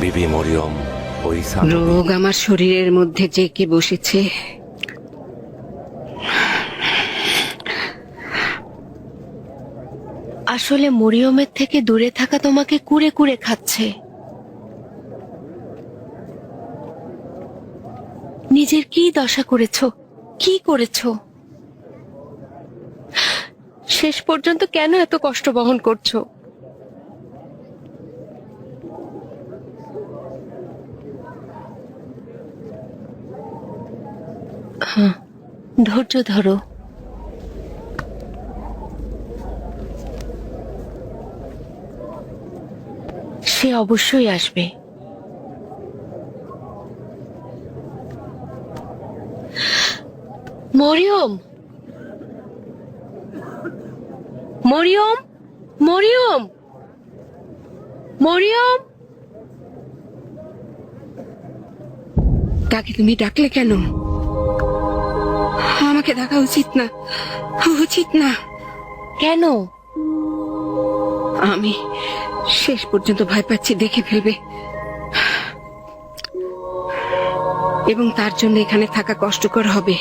বিবি মরিয়ম ওই রোগ আমার শরীরের মধ্যে জেঁকে বসেছে। আসলে মরিয়মের থেকে দূরে থাকা তোমাকে কুরে কুরে খাচ্ছে। নিজের কি দশা করেছো, কি করেছো? শেষ পর্যন্ত কেন এত কষ্ট বহন করছো? হ্যাঁ, ধৈর্য ধরো। সে অবশ্যই আসবে। মরিয়ম, মরিয়ম, মরিয়ম, মরিয়ম। তাকে তুমি ডাকলে কেন? আমাকে ডাকা উচিত না, উচিত না। কেন? আমি শেষ পর্যন্ত ভয় পাচ্ছি দেখে ফেলবে, এবং তার জন্য এখানে থাকা কষ্টকর হবে।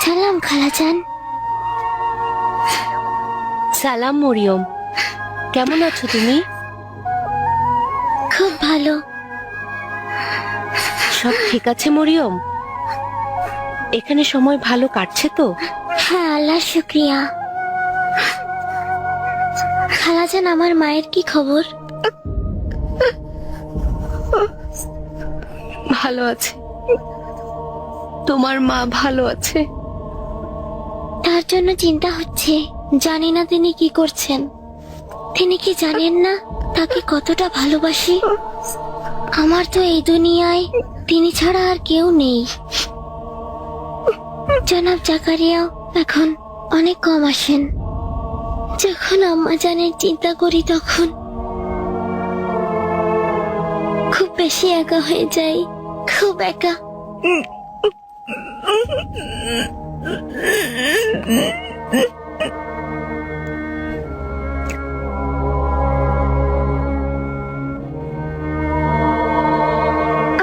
সালাম খালাজান। সালাম মরিয়ম, কেমন আছো তুমি? খুব ভালো। সব ঠিক আছে মরিয়ম? এখানে সময় ভালো কাটছে তো? হ্যাঁ, আল্লাহর শুক্রিয়া। খালাজান, আমার মায়ের কি খবর? ভালো আছে, তোমার মা ভালো আছে। তার জন্য চিন্তা হচ্ছে। জানি না তিনি কি করছেন। তিনি কি জানেন না তাকে কতটা ভালোবাসি? আমার তো এই দুনিয়ায় তিনি ছাড়া আর কেউ নেই। জনাব জাকারিয়াও এখন অনেক কম আসেন। যখন আম্মা জানের চিন্তা করি তখন খুব বেশি একা হয়ে যাই, খুব একা।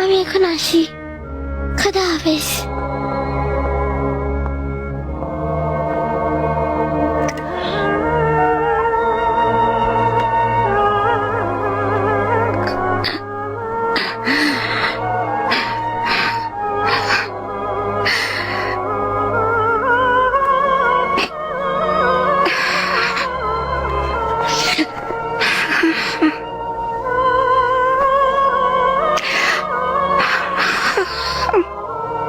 আমি এখন আসি। খোদা হাফেজ।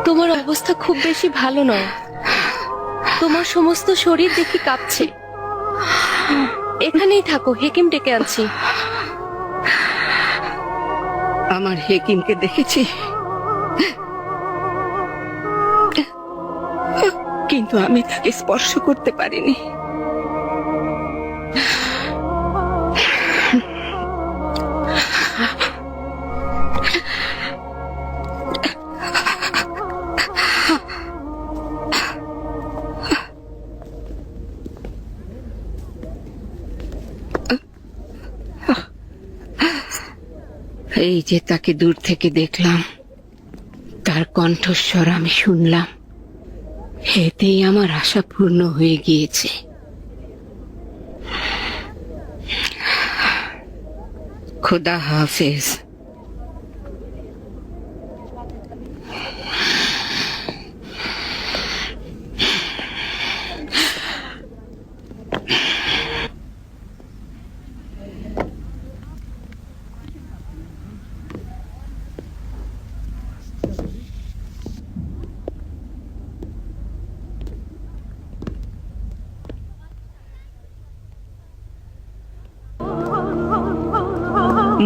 তোমার অবস্থা খুব বেশি ভালো নয়। তোমার সমস্ত শরীর দেখি কাঁপছে। এখানেই থাকো, হেকিম ডেকে আনছি। আমার হেকিমকে দেখেছি, কিন্তু আমি তাকে স্পর্শ করতে পারিনি। এই যে তাকে দূর থেকে দেখলাম, তার কণ্ঠস্বর আমি শুনলাম, এতেই আমার আশা পূর্ণ হয়ে গিয়েছে। খোদা হাফেজ।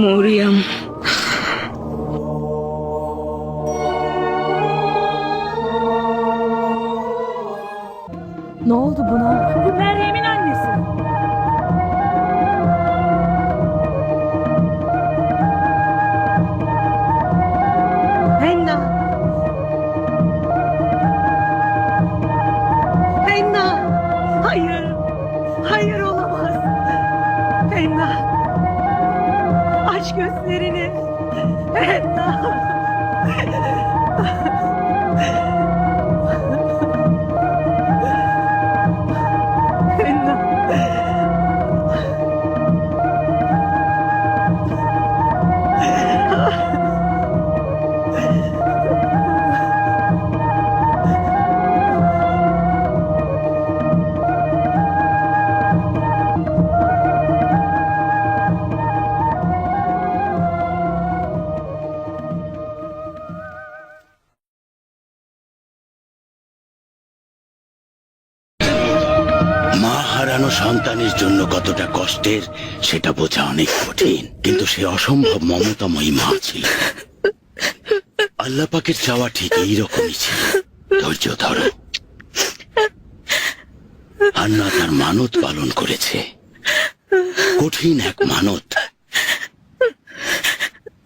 Mariam, Ne oldu buna? Bu Meryem'in annesi. Hayır olamaz. Enna. Aç gözlerini. Enna. Enna. মা হারানো সন্তানের জন্য কতটা কষ্টের সেটা বোঝা অনেক কঠিন, কিন্তু সে অসম্ভব মমতাময়ী মা ছিল। আল্লাহ পাকের চাওয়া ঠিক এইরকমই ছিল। ধৈর্য ধরো। হান্না তার মানত পালন করেছে, কঠিন এক মানত।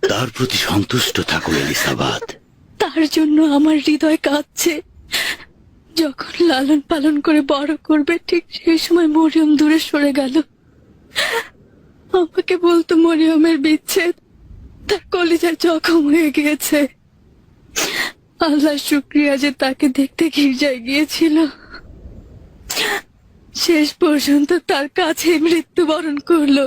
তার প্রতি সন্তুষ্ট থাকো এলিসাবাদ। তার জন্য আমার হৃদয় কাঁদছে। যখন লালন পালন করে বড় করবে, ঠিক সেই সময় মরিয়ম দূরে সরে গেল। আমাকে বলতো মরিয়মের বিচ্ছেদ তার কলিজায় জখম হয়ে গিয়েছে। আল্লাহ শুকরিয়া যে তাকে দেখতে গির্জায় গিয়েছিল। শেষ পর্যন্ত তার কাছে মৃত্যুবরণ করলো।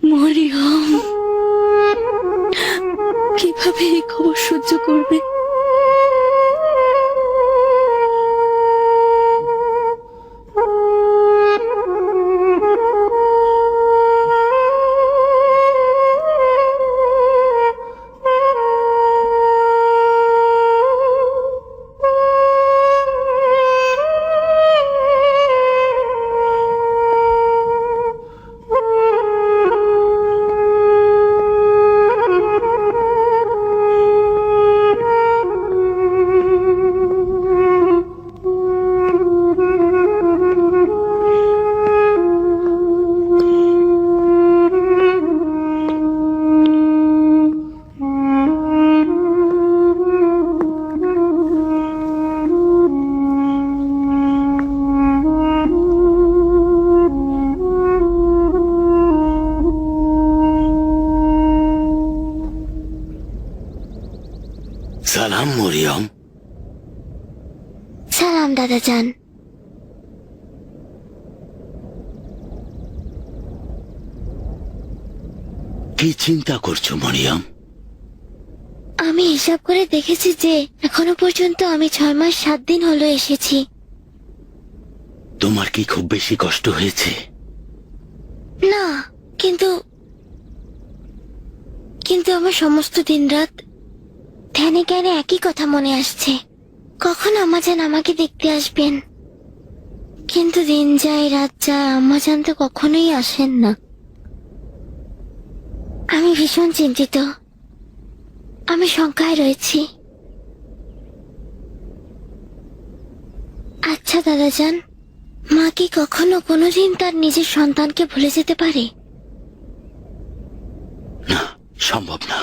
মরিয়ম কিভাবে এই খবর সহ্য করবে? সালাম মরিয়ম। সালাম দাদাজান। কি চিন্তা করছো মরিয়ম? আমি হিসাব করে দেখেছি যে এখনো পর্যন্ত আমি 6 মাস 7 দিন হলো এসেছি। তোমার কি খুব বেশি কষ্ট হয়েছে? না, কিন্তু আমার সমস্ত দিনরাত ধ্যানে জ্ঞানে একই কথা মনে আসছে। কখন আম্মাজান আমাকে দেখতে আসবেন? কিন্তু দিন যায় রাত যায়, আম্মাজান তো কখনোই আসেন না। আমি ভীষণ চিন্তিত, আমি শঙ্কায় রয়েছি। আচ্ছা দাদাজান, মা কি কখনো কোনোদিন তার নিজের সন্তানকে ভুলে যেতে পারে? না, সম্ভব না।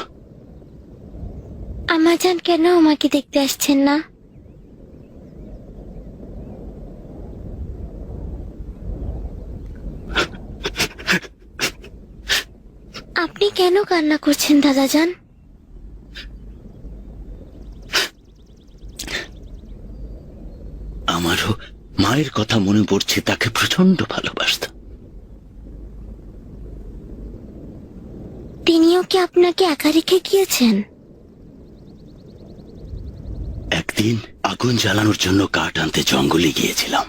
আম্মাজান কেন আমাকে দেখতে আসছেন না? আপনি কেন কান্না করছেন দাদাজান? আমারও মায়ের কথা মনে পড়ছে, তাকে প্রচন্ড ভালোবাসতাম। তিনিও কি আপনাকে একা রেখে গিয়েছেন? একদিন আগুন জ্বালানোর জন্য কাঠ আনতে জঙ্গলে গিয়েছিলাম।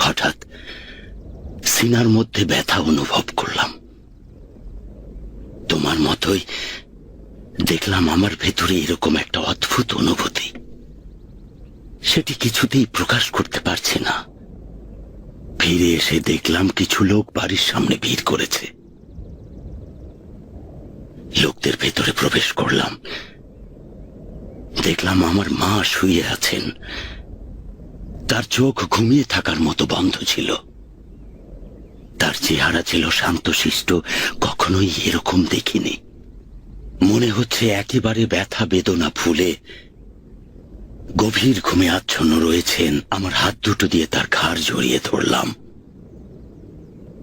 হঠাৎ সিনার মধ্যে ব্যথা অনুভব করলাম। তোমার মতোই দেখলাম আমার ভেতরে এরকম একটা অদ্ভুত অনুভূতি। সেটি কিছুতেই প্রকাশ করতে পারছি না। ফিরে এসে দেখলাম কিছু লোক বাড়ির সামনে ভিড় করেছে। লোকদের ভেতরে প্রবেশ করলাম। দেখলাম আমার মা শুয়ে আছেন। তার চোখ ঘুমিয়ে থাকার মতো বন্ধ ছিল। তার চেহারা ছিল শান্তশিষ্ট, কখনোই এরকম দেখিনি। মনে হচ্ছে একেবারে ব্যথা বেদনা ভুলে গভীর ঘুমে আচ্ছন্ন রয়েছেন। আমার হাত দুটো দিয়ে তার ঘাড় জড়িয়ে ধরলাম।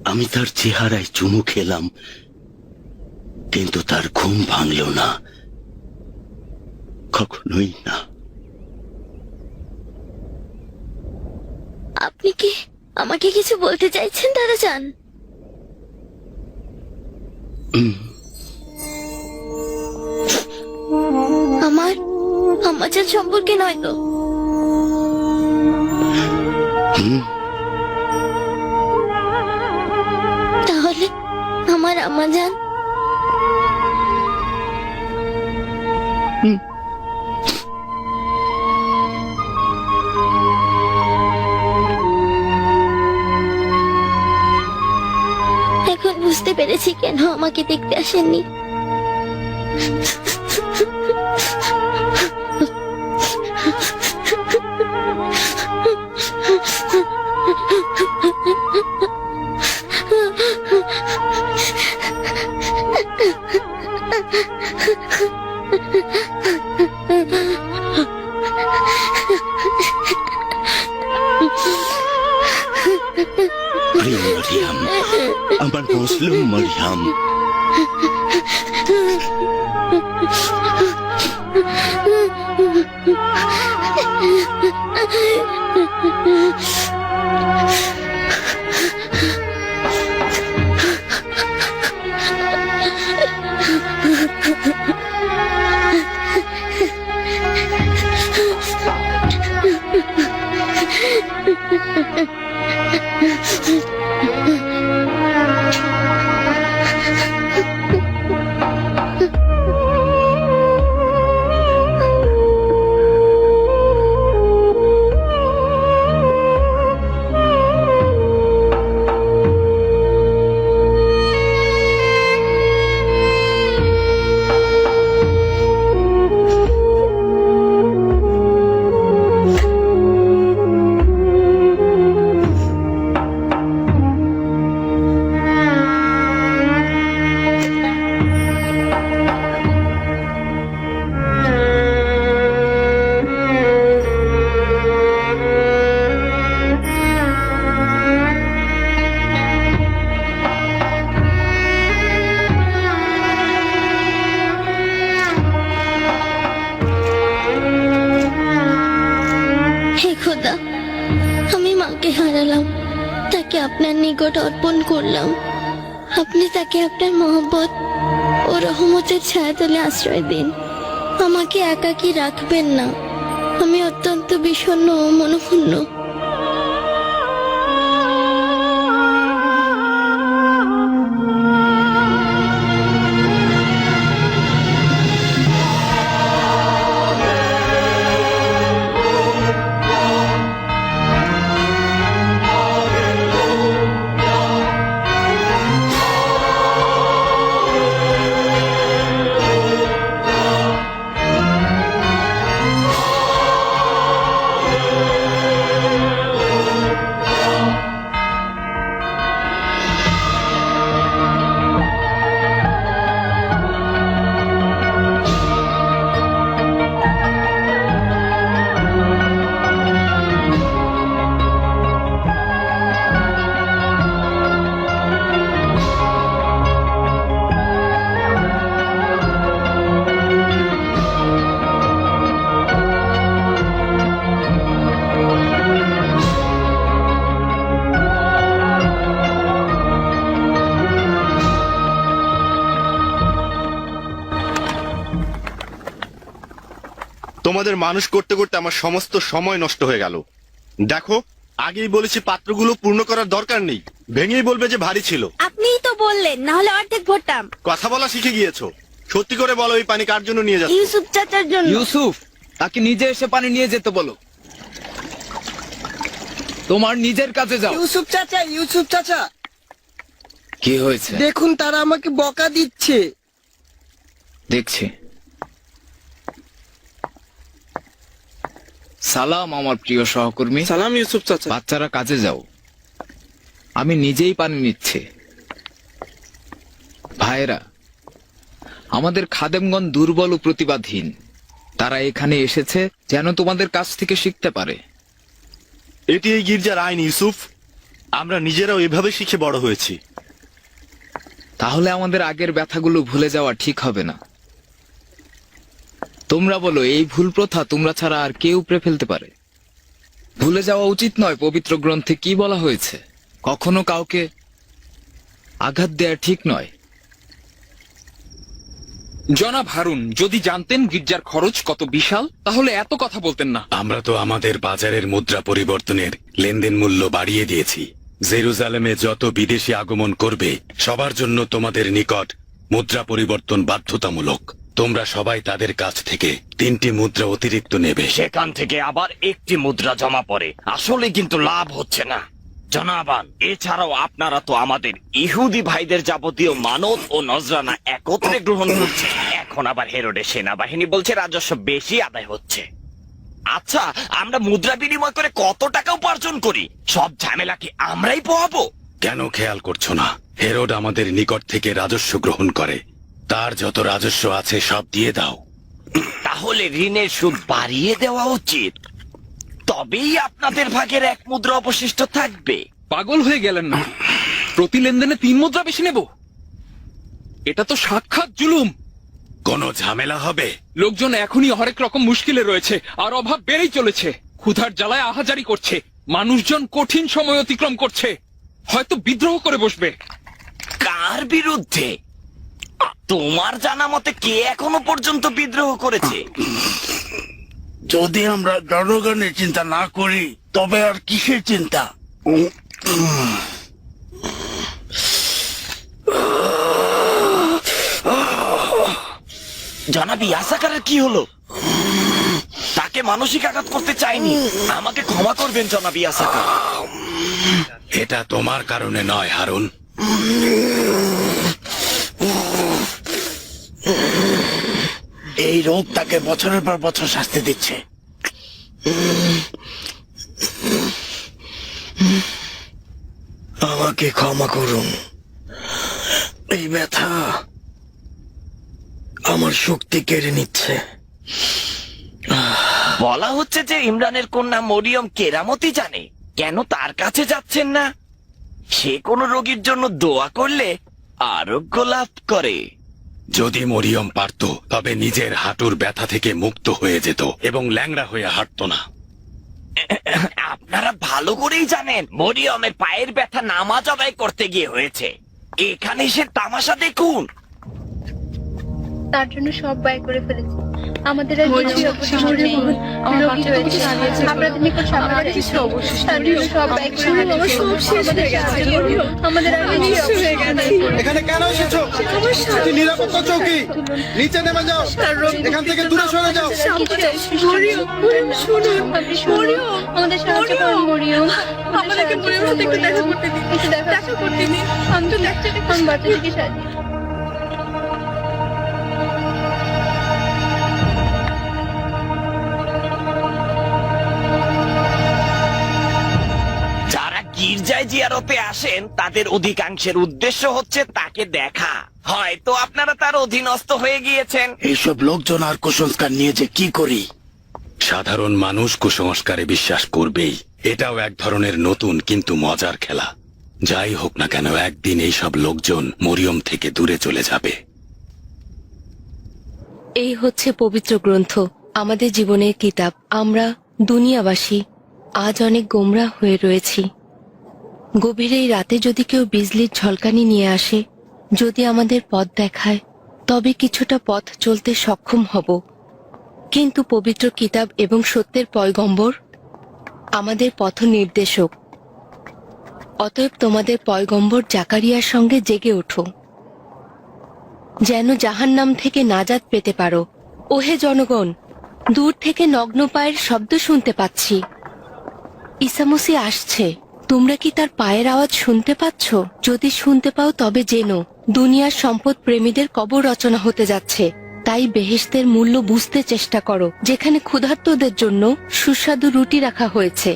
আমি তার চেহারায় চুমু খেলাম, কিন্তু তার ঘুম ভাঙল না, কখনোই না। আপনি কি আমাকে কিছু বলতে চাইছেন দাদা যান? আমার আমাজান সম্পর্কে নয় তো? তাহলে আমার আমাজান? এখন বুঝতে পেরেছি কেন আমাকে দেখতে আসেননি। প্রিয় মারিয়াম, আমার মুসলিম মারিয়াম, হে খোদা, আমি মাকে হারালাম, তাকে আপনার নিকট অর্পণ করলাম। আপনি তাকে আপনার মহব্বত ও রহমতের ছায়াতলে আশ্রয় দিন। আমাকে একাকী রাখবেন না, আমি অত্যন্ত বিষণ্ণ ও মনক্ষুণ্ণ। তোমাদের মানুষ করতে করতে আমার সমস্ত সময় নষ্ট হয়ে গেল। দেখো, আগেই বলেছি পাত্রগুলো পূর্ণ করার দরকার নেই, ভেঙেই বলবে যে ভারী ছিল। আপনিই তো বললেন, না হলে অর্ধেক ভরতাম। কথা বলা শিখে গিয়েছো। সত্যি করে বলো, এই পানি কার জন্য নিয়ে যাচ্ছ? ইউসুফ চাচার জন্য। ইউসুফ, তাকে নিজে এসে পানি নিয়ে যেতে বলো। তোমার নিজের কাছে যাও। ইউসুফ চাচা কি হয়েছে দেখুন, তারা আমাকে বকা দিচ্ছে। দেখছি। সালাম আমার প্রিয় সহকর্মী। সালাম ইউসুফ চাচা। বাচ্চারা কাজে যাও, আমি নিজেই পানি নিচ্ছি। ভাইয়েরা, আমাদের খাদেমগণ দুর্বল ও প্রতিবাদহীন, তারা এখানে এসেছে যেন তোমাদের কাছ থেকে শিখতে পারে। এটি এই গির্জার আইন ইউসুফ। আমরা নিজেরাও এভাবে শিখে বড় হয়েছি। তাহলে আমাদের আগের ব্যথাগুলো ভুলে যাওয়া ঠিক হবে না। তোমরা বলো, এই ভুল প্রথা তোমরা ছাড়া আর কে উপড়ে ফেলতে পারে? ভুলে যাওয়া উচিত নয় পবিত্র গ্রন্থে কি বলা হয়েছে। কখনো কাউকে আঘাত দেয়া ঠিক নয়। জনাব হারুন, যদি জানতেন গির্জার খরচ কত বিশাল তাহলে এত কথা বলতেন না। আমরা তো আমাদের বাজারের মুদ্রা পরিবর্তনের লেনদেন মূল্য বাড়িয়ে দিয়েছি। জেরুজালেমে যত বিদেশি আগমন করবে সবার জন্য তোমাদের নিকট মুদ্রা পরিবর্তন বাধ্যতামূলক। তোমরা সবাই তাদের কাছ থেকে 3টি মুদ্রা অতিরিক্ত নেবে। সেখান থেকে আবার 1টি মুদ্রা জমা পড়ে। আসলে কিন্তু লাভ হচ্ছে না জনাবান। এছাড়াও আপনারা তো আমাদের ইহুদি ভাইদের যাবতীয় মানত ও নজরানা একত্রে গ্রহণ করছে। এখন আবার হেরোডের সেনাবাহিনী বলছে রাজস্ব বেশি আদায় হচ্ছে। আচ্ছা, আমরা মুদ্রা বিনিময় করে কত টাকা উপার্জন করি? সব ঝামেলা কি আমরাই পোহাবো? কেন খেয়াল করছো না? হেরোড আমাদের নিকট থেকে রাজস্ব গ্রহণ করে। তার যত রাজস্ব আছে সব দিয়ে দাও। তাহলে ঋণের সুদ বাড়িয়ে দেওয়া উচিত। তবেই আপনাদের ভাগের 1 মুদ্রা অবশিষ্ট থাকবে। পাগল হয়ে গেলেন না? প্রতি লেনদেনে 3 মুদ্রা বেশি নেব? এটা তো সাক্ষাৎ জুলুম। কোনো ঝামেলা হবে? লোকজন এখনই হরেক রকম মুশকিলে রয়েছে, আর অভাব বেড়েই চলেছে। ক্ষুধার জ্বালায় আহাজারি করছে, মানুষজন কঠিন সময় অতিক্রম করছে। হয়তো বিদ্রোহ করে বসবে। কার বিরুদ্ধে? তোমার জানা মতে কে এখনো পর্যন্ত বিদ্রোহ করেছে? যদি আমরা জনগণের চিন্তা না করি তবে আর কিসের চিন্তা? জনাব ইয়াসাকারের কি হলো? তাকে মানসিক আঘাত করতে চাইনি। আমাকে ক্ষমা করবেন জনাব ইয়াসাকার। এটা তোমার কারণে নয় হারুন। এই রোগ তাকে বছরের পর বছর শাস্তি দিচ্ছে। আমাকে ক্ষমা করুন। এই ব্যথা আমার শক্তি কেড়ে নিচ্ছে। বলা হচ্ছে যে ইমরানের কন্যা মরিয়ম কেরামতি জানে। কেন তার কাছে যাচ্ছেন না? সে কোনো রোগীর জন্য দোয়া করলে আরোগ্য লাভ করে। যদি মরিয়ম পারত তবে নিজের হাঁটুর ব্যথা থেকে মুক্ত হয়ে যেত এবং ল্যাংড়া হয়ে হাঁটতো না। আপনারা ভালো করেই জানেন মরিয়মের পায়ের ব্যথা নামাজ আদায় করতে গিয়ে হয়েছে। এখানে সে তামাশা দেখুন। তার জন্য সব ব্যয় করে ফেলেছি। আমাদের আর কিছু অবশিষ্ট নেই। রোগী হয়েছে, আপনাদের নিকট সামান্য কিছু অবশিষ্ট নেই। সব ব্যয় করে ফেলেছি। আমার সব শেষ হয়ে গেছে। আমাদের আর কিছু হয়ে গেছে। এখানে কেন এসেছো? এটি নিরাপত্তা চৌকি। নিচে নেমে যাও, এখান থেকে দূরে সরে যাও। মরিয়ম, শুনুন। মরিয়ম, আমাদের সাহায্য করুন মরিয়ম। আমাদেরকে মরিয়মের সাথে একটু দেখা করতে দিন। একটু দেখা করতে দিন। আমি তো দেখতে বাচ্চাটিকে সাহায্য। গির্জায় জিয়ারতে আসেন তাদের অধিকাংশের উদ্দেশ্য হচ্ছে তাকে দেখা। হয়তো আপনারা তার অধীনস্থ হয়ে গিয়েছেন। এইসব লোকজন আর কুসংস্কার নিয়ে যে কি করি? সাধারণ মানুষ কুসংস্কারে বিশ্বাস করবেই। এটাও এক ধরনের নতুন কিন্তু মজার খেলা। যাই হোক না কেন, একদিন এইসব লোকজন মরিয়ম থেকে দূরে চলে যাবে। এই হচ্ছে পবিত্র গ্রন্থ, আমাদের জীবনের কিতাব। আমরা দুনিয়াবাসী আজ অনেক গোমরা হয়ে রয়েছি। গভীর এই রাতে যদি কেউ বিজলির ঝলকানি নিয়ে আসে, যদি আমাদের পথ দেখায়, তবে কিছুটা পথ চলতে সক্ষম হব। কিন্তু পবিত্র কিতাব এবং সত্যের পয়গম্বর আমাদের পথ নির্দেশক। অতএব তোমাদের পয়গম্বর জাকারিয়ার সঙ্গে জেগে ওঠো, যেন জাহান্নাম থেকে নাজাত পেতে পারো। ওহে জনগণ, দূর থেকে নগ্ন পায়ের শব্দ শুনতে পাচ্ছি। ঈসা মসীহ আসছে। তোমরা কি তার পায়ের আওয়াজ শুনতে পাচ্ছ? যদি শুনতে পাও তবে জেনো দুনিয়ার সম্পদ প্রেমীদের কবর রচনা হতে যাচ্ছে। তাই বেহেশতের মূল্য বুঝতে চেষ্টা করো, যেখানে ক্ষুধার্তদের জন্য সুস্বাদু রুটি রাখা হয়েছে।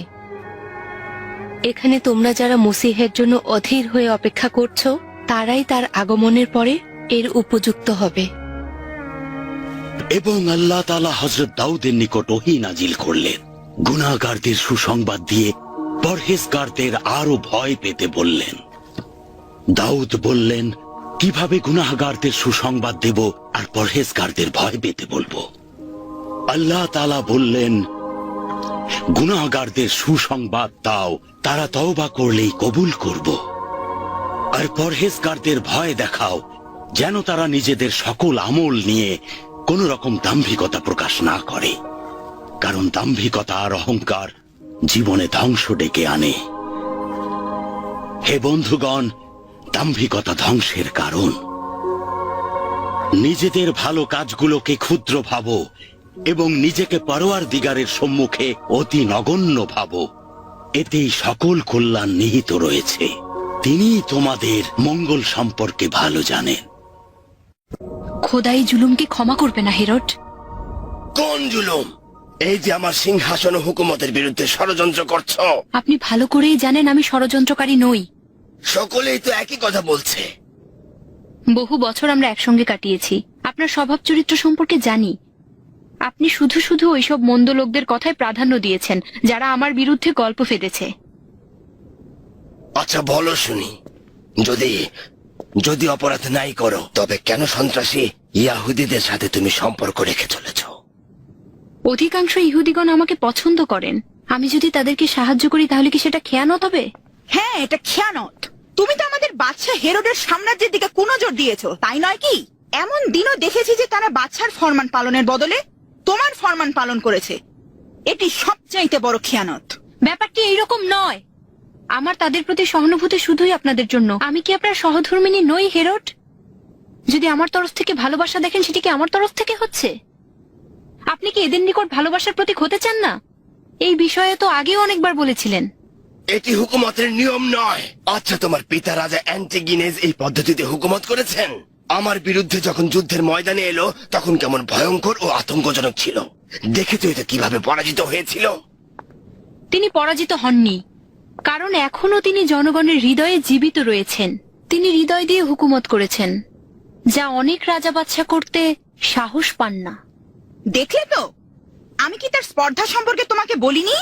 এখানে তোমরা যারা মসীহের জন্য অধীর হয়ে অপেক্ষা করছো, তারাই তার আগমনের পরে এর উপযুক্ত হবে। এবং আল্লাহ তাআলা হযরত দাউদের নিকট ওহী নাজিল করলেন, গুনাহগারদের সুসংবাদ দিয়ে পরহেজগারদের আরো ভয় পেতে বললেন। দাউদ বললেন, কিভাবে গুনাহগারদের সুসংবাদ দেব আর পরহেজগারদের ভয় পেতে বলবো? আল্লাহ তাআলা বললেন, গুনাহগারদের সুসংবাদ দাও, তারা তওবা করলেই কবুল করব। আর পরহেজগারদের ভয় দেখাও, যেন তারা নিজেদের সকল আমল নিয়ে কোন রকম দাম্ভিকতা প্রকাশ না করে, কারণ দাম্ভিকতা আর অহংকার জীবনে ধ্বংস ডেকে আনে। হে বন্ধুগণ, দাম্ভিকতা ধ্বংসের কারণ। নিজেদের ভালো কাজগুলোকে ক্ষুদ্র ভাবো এবং নিজেকে পরওয়ারদিগারের সম্মুখে অতি নগণ্য ভাবো, এতেই সকল কল্যাণ নিহিত রয়েছে। তিনি তোমাদের মঙ্গল সম্পর্কে ভালো জানেন। খোদাই জুলুমকে ক্ষমা করবে না হেরট। কোন জুলুম? এই যে আমার সিংহাসন ও হুকুমতের বিরুদ্ধে ষড়যন্ত্র করছো। আপনি ভালো করেই জানেন আমি ষড়যন্ত্রকারী নই। সকলেই তো একই কথা বলছে। বহু বছর আমরা একসঙ্গে কাটিয়েছি, আপনার স্বভাব চরিত্র সম্পর্কে জানি। আপনি শুধু শুধু ওইসব মন্দ লোকদের কথায় প্রাধান্য দিয়েছেন, যারা আমার বিরুদ্ধে গল্প ফেটেছে। আচ্ছা বলো শুনি, যদি যদি অপরাধ নাই করো, তবে কেন সন্ত্রাসী ইয়াহুদিদের সাথে তুমি সম্পর্ক রেখে চলেছ? অধিকাংশ ইহুদিগণ আমাকে পছন্দ করেন। আমি যদি তাদেরকে সাহায্য করি তাহলে কি সেটা খেয়ানত হবে? হ্যাঁ, এটা খেয়ানত। তুমি তো আমাদের বাদশাহ হেরোডের সাম্রাজ্যের দিকে কুনজর দিয়েছো, তাই নয় কি? এমন দিনও দেখেছি যে তারা বাদশার ফরমান পালনের বদলে তোমার ফরমান পালন করেছে। এটি সবচাইতে বড় খেয়ানত। ব্যাপারটি এইরকম নয়। আমার তাদের প্রতি সহানুভূতি শুধুই আপনাদের জন্য। আমি কি আপনার সহধর্মিনী নই হেরোড? যদি আমার তরফ থেকে ভালোবাসা দেখেন, সেটি কি আমার তরফ থেকে হচ্ছে? আপনি কি এদের নিকট ভালোবাসার প্রতীক হতে চান না? এই বিষয়ে তো আগেও অনেকবার বলেছিলেন। এটি হুকুমতের নিয়ম নয়। আচ্ছা, তোমার পিতা রাজা অ্যান্টিগিনেজ এই পদ্ধতিতে হুকুমত করেছেন। আমার বিরুদ্ধে যখন যুদ্ধের ময়দানে এলো, তখন কেমন ভয়ঙ্কর ও আতঙ্কজনক ছিল। দেখেছো এটা কিভাবে পরাজিত হয়েছিল? তিনি পরাজিত হননি, কারণ এখনো তিনি জনগণের হৃদয়ে জীবিত রয়েছেন। তিনি হৃদয় দিয়ে হুকুমত করেছেন, যা অনেক রাজা বাদশা করতে সাহস পান না। দেখলে তো, আমি কি তার স্পর্ধা সম্পর্কে তোমাকে বলিনি?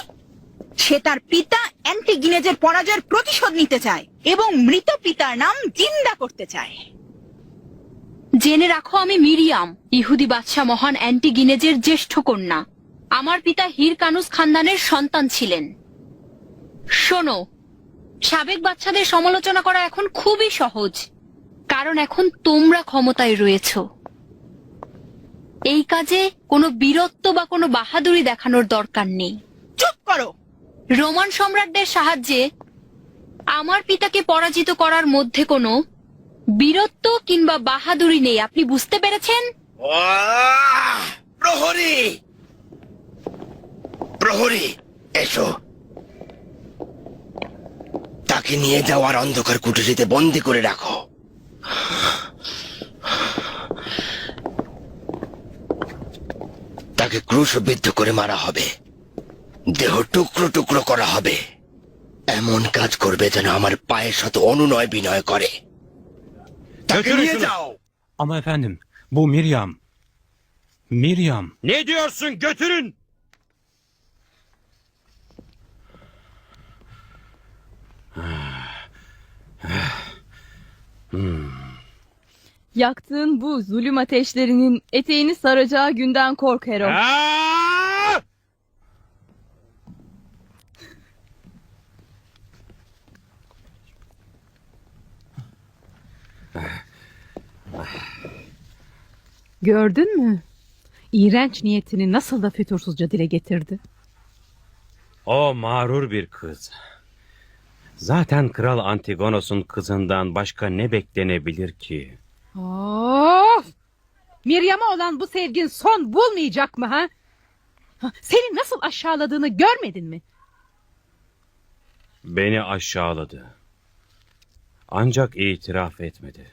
সে তার পিতা অ্যান্টিগিনেজের পরাজয়ের প্রতিশোধ নিতে চায় এবং মৃত পিতার নাম জিন্দা করতে চায়। জেনে রাখো, আমি মিরিয়াম, ইহুদি বাদশাহ মহান অ্যান্টিগিনেজের জ্যেষ্ঠ কন্যা। আমার পিতা হিরকানুস খানদানের সন্তান ছিলেন। শোনো, সাবেক বাচ্চাদের সমালোচনা করা এখন খুবই সহজ, কারণ এখন তোমরা ক্ষমতায় রয়েছো। এই কাজে কোনো বীরত্ব বা কোনো বাহাদুরি দেখানোর দরকার নেই। চুপ করো। রোমান সম্রাটদের সাহায্যে আমার পিতাকে পরাজিত করার মধ্যে কোনো বীরত্ব কিংবা বাহাদুরি নেই। আপনি বুঝতে পেরেছেন? প্রহরী, প্রহরী, এসো। তাকে নিয়ে যাওয়ার অন্ধকার কুঠুরিতে বন্দি করে রাখো। তাকে ক্রুশবিদ্ধ করে মারা হবে, দেহ টুকরো টুকরো করা হবে। এমন কাজ করবে যেন আমার পায়ের সাথে অনুনয় বিনয় করে। তাকে নিয়ে যাও। Ama efendim, bu Miriam. Miriam. Ne diyorsun? Götürün! Yaktığın bu zulüm ateşlerinin eteğini saracağı günden kork Hero. Gördün mü? İğrenç niyetini nasıl da fütursuzca dile getirdi. O mağrur bir kız. Zaten Kral Antigonos'un kızından başka ne beklenebilir ki? Of! Miriam'a olan bu sevgin son bulmayacak mı ha? Seni nasıl aşağıladığını görmedin mi? Beni aşağıladı. Ancak itiraf etmedi.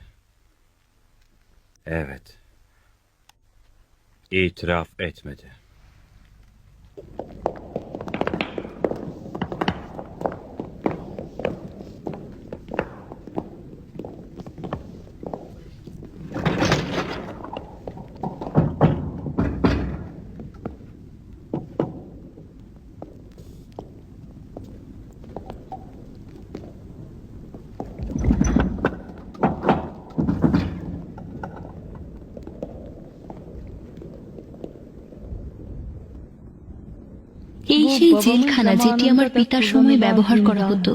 Evet. İtiraf etmedi. সেই জেলখানা যেটি আমার পিতার সময় ব্যবহার করা হতো।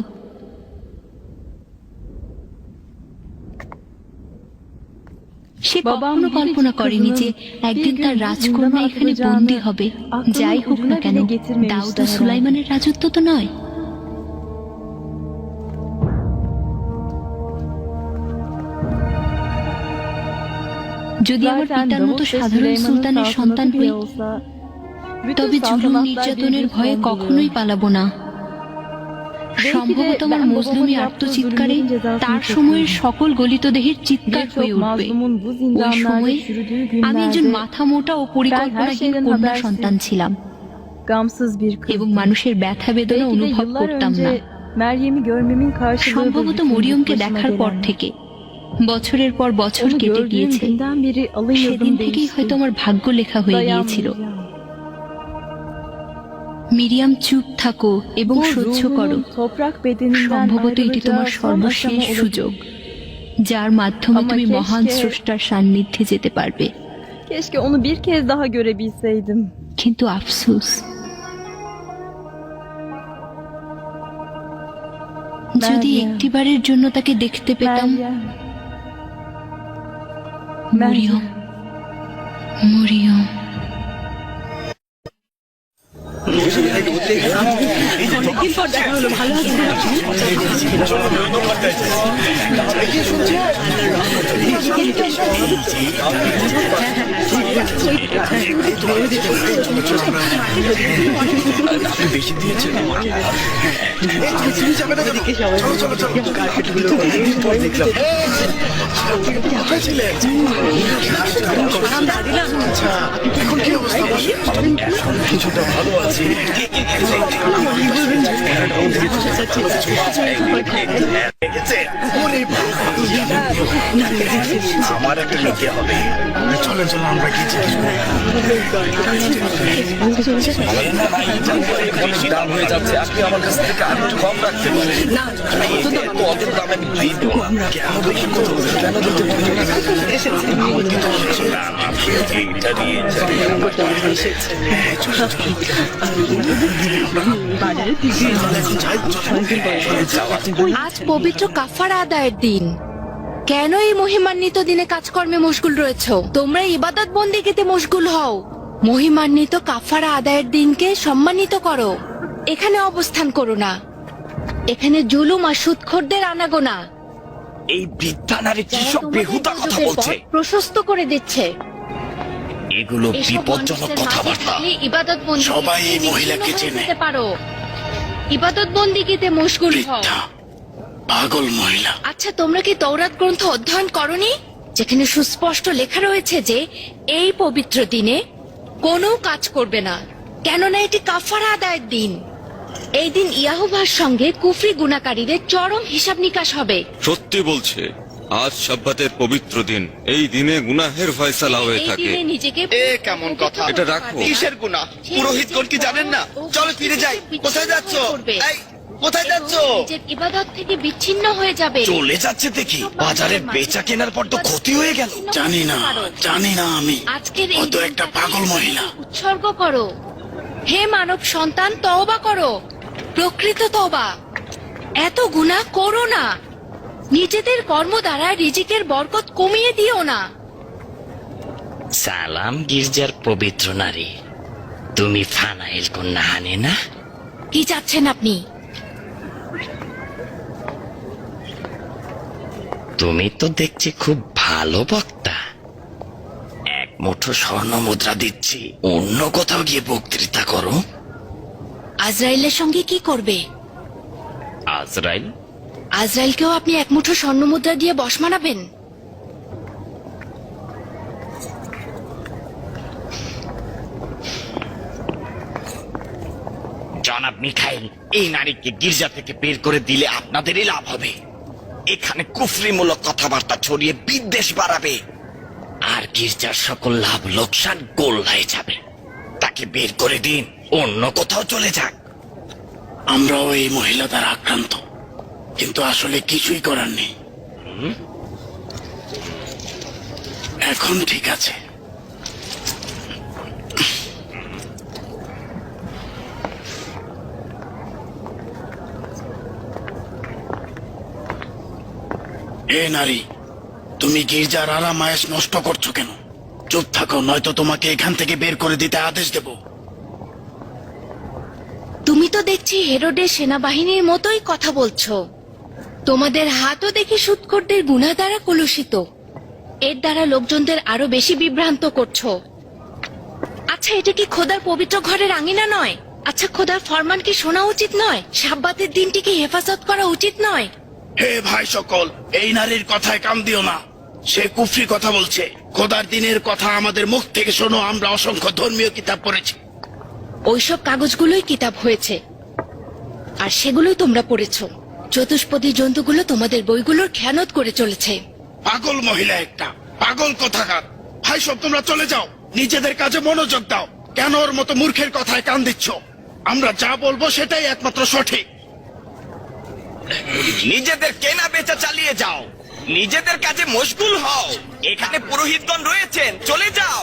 সে কখনো কল্পনা করেনি যে একদিন তার রাজকন্যা এখানে বন্দী হবে। যাই হোক না কেন, দাউদ ও সুলাইমানের রাজত্ব তো নয়। যদি আমার পিতার মতো সাধারণ সুলতানের সন্তান হই, তবে জুলুম নির্যাতনের ভয়ে কখনোই পালাবো না। সম্ভবত আমার মজলুমি আত্মচিৎকারে তার সময়ের সকল গলিত দেহের চিৎকার হয়ে উঠবে। ওই সময়ে আমি একজন মাথা মোটা ও পরিকল্পনাহীন কন্যা সন্তান ছিলাম এবং মানুষের ব্যথা বেদনা অনুভব করতাম না। সম্ভবত মরিয়মকে দেখার পর থেকে বছরের পর বছর কেটে গিয়েছে। সেদিন থেকেই হয়তো আমার ভাগ্য লেখা হয়ে গিয়েছিল। মিরিয়াম, চুপ থাকো এবং সহ্য করো। সম্ভবত এটি তোমার সর্বশেষ সুযোগ, যার মাধ্যমে তুমি মহান স্রষ্টার সান্নিধ্যে যেতে পারবে। Keşke onu bir kez daha görebilseydim. কিন্তু আফসোস, যদি একটিবারের জন্য তাকে দেখতে পেতাম। মরিয়ম, মরিয়ম। অনেকদিন পর দেখা হলো, ভালো আছেন? বেশি দিয়েছে এখন কি অবস্থা? কিছুটা ভালো আছে। আমার একটা নিতে হবে। চলেন চলেন, আমরা গিয়েছি। দাম হয়ে যাচ্ছে, আপনি আমার কাছ থেকে আর একটু কম রাখতে পারেন। অত দাম আমি দিব না। কেন দিতে আজ পবিত্র কাফারা আদায়ের দিন। কেন এই মহিমান্বিত দিনে কাজকর্মে মশগুল রয়েছ? তোমরা ইবাদত বন্দিগিতে মশগুল হও। মহিমান্বিত কাফারা আদায়ের দিনকে সম্মানিত করো। এখানে অবস্থান করো না। এখানে জুলুম আর সুদখোরদের আনাগোনা। এই বৃদ্ধা নারী কি সব বেহুদা কথা বলছে? প্রশস্ত করে দিচ্ছে। এগুলো বিপজ্জনক কথাবার্তা। ইবাদত বন্দি সবাই এই মহিলাকে চেনে। পারো ইবাদত বন্দিগিতে মশগুল হও। পাগল মহিলা। আচ্ছা, তোমরা কি তৌরাত গ্রন্থ অধ্যয়ন করনি, যেখানে সুস্পষ্ট লেখা রয়েছে যে এই পবিত্র দিনে কোনো কাজ করবে না, কেননা এটি কাফারা আদায়ের দিন। এই দিন ইয়াহুভার সঙ্গে কুফরি গুনাহকারীদের চরম হিসাব নিকাশ হবে। সত্যি বলছে, আজ সাব্বাতের পবিত্র দিন। এই দিনে গুনাহের ফয়সালা হয়ে এই থাকে। দিনে নিজেকে কেমন কথা? এটা রাখো। কিসের গুনাহ? পুরোহিতগণ কি জানেন না? চলো ফিরে যাই। কোথায় যাচ্ছ? এই, কোথায় যাচ্ছ? নিজের ইবাদত থেকে বিচ্ছিন্ন হয়ে যাবে। চলে যাচ্ছে দেখি। বাজারে বেচা কেনার পর তো ক্ষতি হয়ে গেল। জানি না আমি। আজকের এই হয়তো একটা পাগল মহিলা। উৎসর্গ করো। হে মানব সন্তান, তওবা করো, প্রকৃত তওবা। এত গুনাহ করো না। নিজেদের কর্ম দ্বারা রিজিকের বরকত কমিয়ে দিও না। সালাম গির্জার পবিত্র নারী, তুমি ফানাইল কন্যা হানে না? কি চাচ্ছেন আপনি? তুমি তো দেখছি খুব ভালো বক্তা। এক মুঠো স্বর্ণ মুদ্রা দিচ্ছি, অন্য কোথাও গিয়ে বক্তৃতা করো। আজরাইলের সঙ্গে কি করবে? আজরাইল? আজরাইলকেও আপনি এক মুঠো স্বর্ণ মুদ্রা দিয়ে বশ মানাবেন? জনাব মিখাইল, এই নারীকে গির্জা থেকে বের করে দিলে আপনাদেরই লাভ হবে। এখানে কুফরিমূলক কথাবার্তা ছড়িয়ে বিদ্বেষ বাড়াবে, আর গির্জার সকল লাভ লোকসান গোল্লায় যাবে। তাকে বের করে দিন, অন্য কোথাও চলে যাক। আমরাও এই মহিলা দ্বারা আক্রান্ত, কিন্তু আসলে কিছুই করার নেই। এখন ঠিক আছে। এ নারী, তুমি গির্জার আরাম আয়েস নষ্ট করছো কেন? চুপ থাকো, নয়তো তোমাকে এখান থেকে বের করে দিতে আদেশ দেব। তুমি তো দেখছি হেরোডের সেনাবাহিনীর মতোই কথা বলছো। তোমাদের হাতও দেখি সুৎখোরদের গুনাহ দ্বারা কলুষিত। এর দ্বারা লোকজনদের আরো বেশি বিভ্রান্ত করছো। আচ্ছা, এটা কি খোদার পবিত্র ঘরের আঙিনা নয়? আচ্ছা, খোদার ফরমান কি শোনা উচিত নয়? সাব্বাতের দিনটিকে হেফাজত করা উচিত নয়? হে ভাই সকল, এই নারীর কথায় কান দিও না। সে কুফরি কথা বলছে। খোদার দিনের কথা আমাদের মুখ থেকে শোনো। আমরা অসংখ্য ধর্মীয় কিতাব পড়েছি। ওইসব কাগজগুলোই কিতাব হয়েছে, আর সেগুলোই তোমরা পড়েছো। চতুষ্পদী জন্তুগুলো তোমাদের বইগুলোর খেয়ানত করে চলেছে। পাগল মহিলা একটা, পাগল কথাকার। ভাই সব, তোমরা চলে যাও, নিজেদের কাজে মনোযোগ দাও। কেন ওর মতো মূর্খের কথায় কান দিচ্ছ? আমরা যা বলবো সেটাই একমাত্র সঠিক। নিজেদের কেনা বেচা চালিয়ে যাও, নিজেদের কাজে মশগুল হও। এখানে পুরোহিতগণ রয়েছেন, চলে যাও।